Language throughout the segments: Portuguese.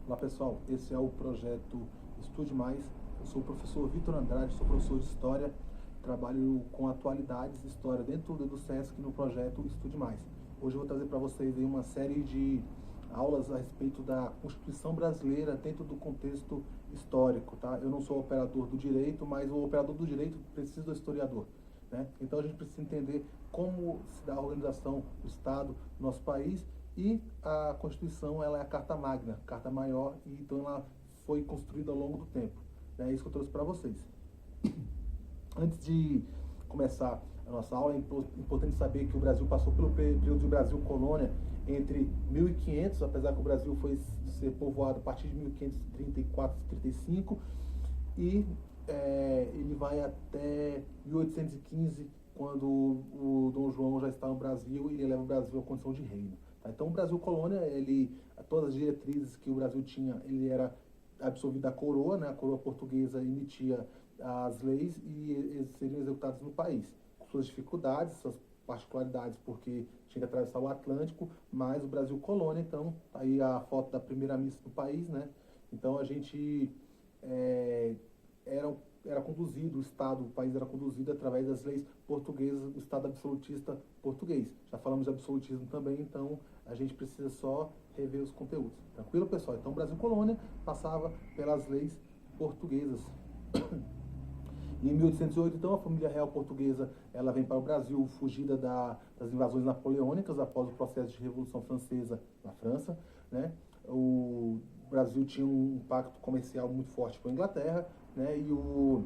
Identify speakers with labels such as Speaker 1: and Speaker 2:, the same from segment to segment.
Speaker 1: Olá pessoal, esse é o projeto Estude Mais. Eu sou o professor Vitor Andrade, sou professor de História, trabalho com atualidades de História dentro do SESC no projeto Estude Mais. Hoje eu vou trazer para vocês aí uma série de aulas a respeito da Constituição Brasileira dentro do contexto histórico, tá? Eu não sou operador do direito, mas o operador do direito precisa do historiador, né? Então a gente precisa entender como se dá a organização do Estado no nosso país. E a Constituição, ela é a carta magna, carta maior, e então ela foi construída ao longo do tempo. É isso que eu trouxe para vocês. Antes de começar a nossa aula, é importante saber que o Brasil passou pelo período de Brasil colônia entre 1500, apesar que o Brasil foi ser povoado a partir de 1534, 35, e ele vai até 1815, quando o Dom João já está no Brasil e ele leva o Brasil à condição de reino. Então, o Brasil colônia, todas as diretrizes que o Brasil tinha, ele era absorvido da coroa, né? A coroa portuguesa emitia as leis e eles seriam executados no país, com suas dificuldades, suas particularidades, porque tinha que atravessar o Atlântico, mas o Brasil colônia, então, aí a foto da primeira missa do país, né? Então, a gente era conduzido, o país era conduzido através das leis portuguesas, do Estado absolutista português. Já falamos de absolutismo também, então a gente precisa só rever os conteúdos. Tranquilo, pessoal? Então, o Brasil colônia passava pelas leis portuguesas. E em 1808, então, a família real portuguesa ela vem para o Brasil fugida das invasões napoleônicas após o processo de Revolução Francesa na França, né? O Brasil tinha um pacto comercial muito forte com a Inglaterra, né? E o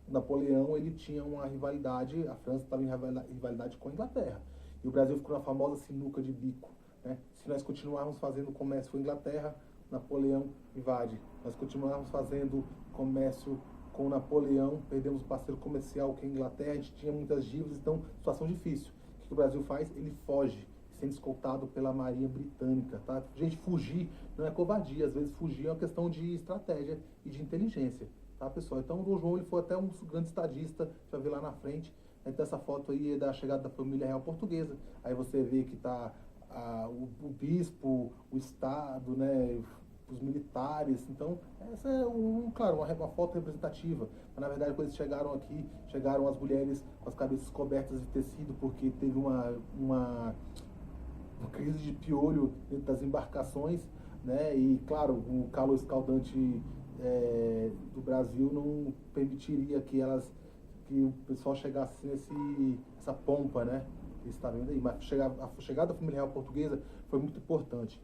Speaker 1: Napoleão, ele tinha uma rivalidade, a França estava em rivalidade com a Inglaterra. E o Brasil ficou na famosa sinuca de bico, né? Se nós continuarmos fazendo comércio com a Inglaterra, Napoleão invade. Nós continuarmos fazendo comércio com Napoleão, perdemos o parceiro comercial que é a Inglaterra, a gente tinha muitas dívidas, então situação difícil. O que o Brasil faz? Ele foge, sendo escoltado pela Marinha Britânica, tá? Gente, fugir não é covardia, às vezes fugir é uma questão de estratégia e de inteligência, tá, pessoal? Então o Dom João ele foi até um grande estadista, você vai ver lá na frente. Então essa foto aí é da chegada da família real portuguesa. Aí você vê que tá o bispo, o Estado, né, os militares. Então essa é claro, uma foto representativa. Mas na verdade quando eles chegaram aqui, chegaram as mulheres com as cabeças cobertas de tecido, porque teve uma crise de piolho dentro das embarcações, né? E claro, o calor escaldante do Brasil não permitiria que o pessoal chegasse essa pompa, né? Que está vendo aí. Mas a chegada da família real portuguesa foi muito importante.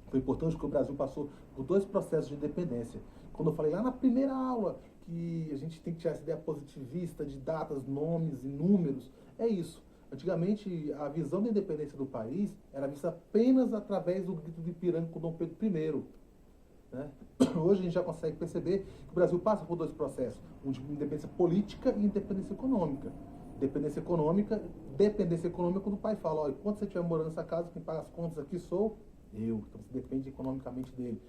Speaker 1: Foi importante porque o Brasil passou por 2 processos de independência. Quando eu falei lá na primeira aula que a gente tem que tirar essa ideia positivista de datas, nomes e números, é isso. Antigamente, a visão da independência do país era vista apenas através do grito de Ipiranga com Dom Pedro I. Né? Hoje a gente já consegue perceber que o Brasil passa por 2 processos, um de independência política e independência econômica. Dependência econômica quando o pai fala, olha, quando você estiver morando nessa casa, quem paga as contas aqui sou eu. Então você depende economicamente dele.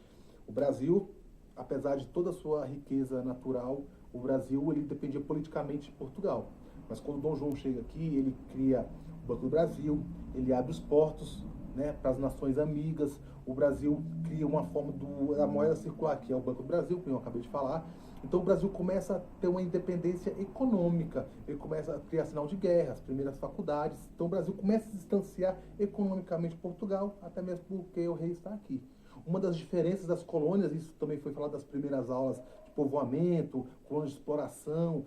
Speaker 1: O Brasil, apesar de toda a sua riqueza natural, o Brasil ele dependia politicamente de Portugal. Mas quando Dom João chega aqui, ele cria o Banco do Brasil, ele abre os portos, né, para as nações amigas. O Brasil cria uma forma da moeda circular, que é o Banco do Brasil, como eu acabei de falar. Então o Brasil começa a ter uma independência econômica, ele começa a criar sinal de guerra, as primeiras faculdades. Então o Brasil começa a se distanciar economicamente de Portugal, até mesmo porque o rei está aqui. Uma das diferenças das colônias, isso também foi falado das primeiras aulas de povoamento, colônias de exploração.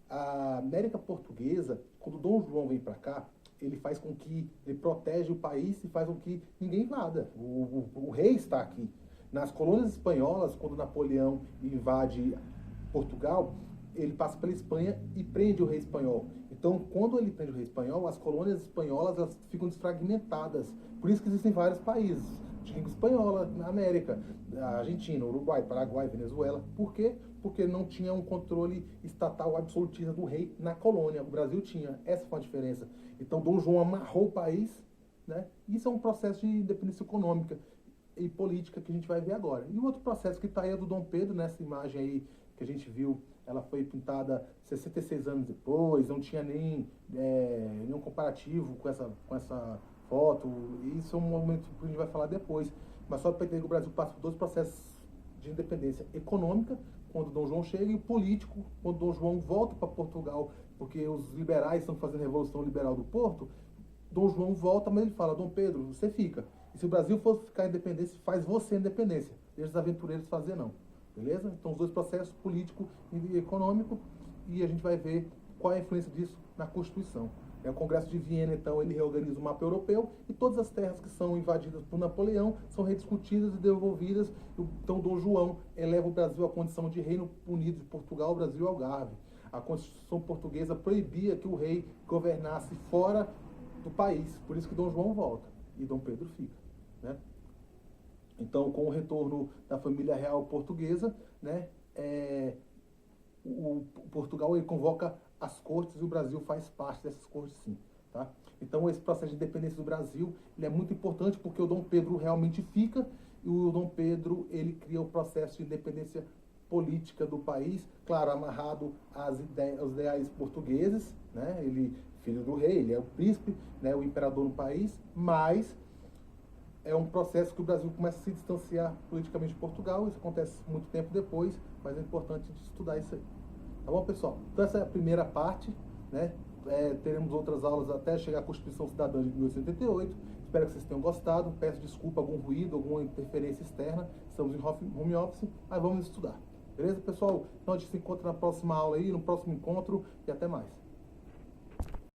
Speaker 1: A América Portuguesa, quando Dom João vem para cá, ele faz com que ele protege o país e faz com que ninguém invada. O rei está aqui. Nas colônias espanholas, quando Napoleão invade Portugal, ele passa pela Espanha e prende o rei espanhol. Então, quando ele prende o rei espanhol, as colônias espanholas elas ficam desfragmentadas. Por isso que existem vários países de língua espanhola na América. Argentina, Uruguai, Paraguai, Venezuela. Por quê? Porque não tinha um controle estatal absolutista do rei na colônia. O Brasil tinha. Essa foi a diferença. Então, Dom João amarrou o país, né? Isso é um processo de independência econômica e política que a gente vai ver agora. E o outro processo que está aí é do Dom Pedro, nessa imagem aí que a gente viu, ela foi pintada 66 anos depois, não tinha nenhum comparativo com essa foto. Isso é um momento que a gente vai falar depois, mas só para entender que o Brasil passa por dois processos de independência econômica, quando Dom João chega, e político, quando Dom João volta para Portugal, porque os liberais estão fazendo a Revolução Liberal do Porto. Dom João volta, mas ele fala: Dom Pedro, você fica. E se o Brasil for ficar independência, faz você independência. Deixa os aventureiros fazer, não. Beleza? Então, os dois processos, político e econômico, e a gente vai ver qual é a influência disso na Constituição. O Congresso de Viena, então, ele reorganiza o mapa europeu e todas as terras que são invadidas por Napoleão são rediscutidas e devolvidas. Então, Dom João eleva o Brasil à condição de Reino Unido de Portugal, Brasil e Algarve. A Constituição portuguesa proibia que o rei governasse fora do país. Por isso que Dom João volta e Dom Pedro fica, né? Então, com o retorno da família real portuguesa, né, o Portugal ele convoca as cortes e o Brasil faz parte dessas cortes, sim, tá? Então, esse processo de independência do Brasil ele é muito importante porque o Dom Pedro realmente fica e o Dom Pedro ele cria o processo de independência política do país, claro, amarrado aos ideais portugueses, né? Ele filho do rei, ele é o príncipe, né, o imperador no país, mas é um processo que o Brasil começa a se distanciar politicamente de Portugal. Isso acontece muito tempo depois, mas é importante estudar isso aí. Tá bom, pessoal? Então essa é a primeira parte, né? Teremos outras aulas até chegar à Constituição Cidadã de 1888. Espero que vocês tenham gostado. Peço desculpa algum ruído, alguma interferência externa. Estamos em home office, mas vamos estudar. Beleza, pessoal? Então a gente se encontra na próxima aula aí, no próximo encontro e até mais.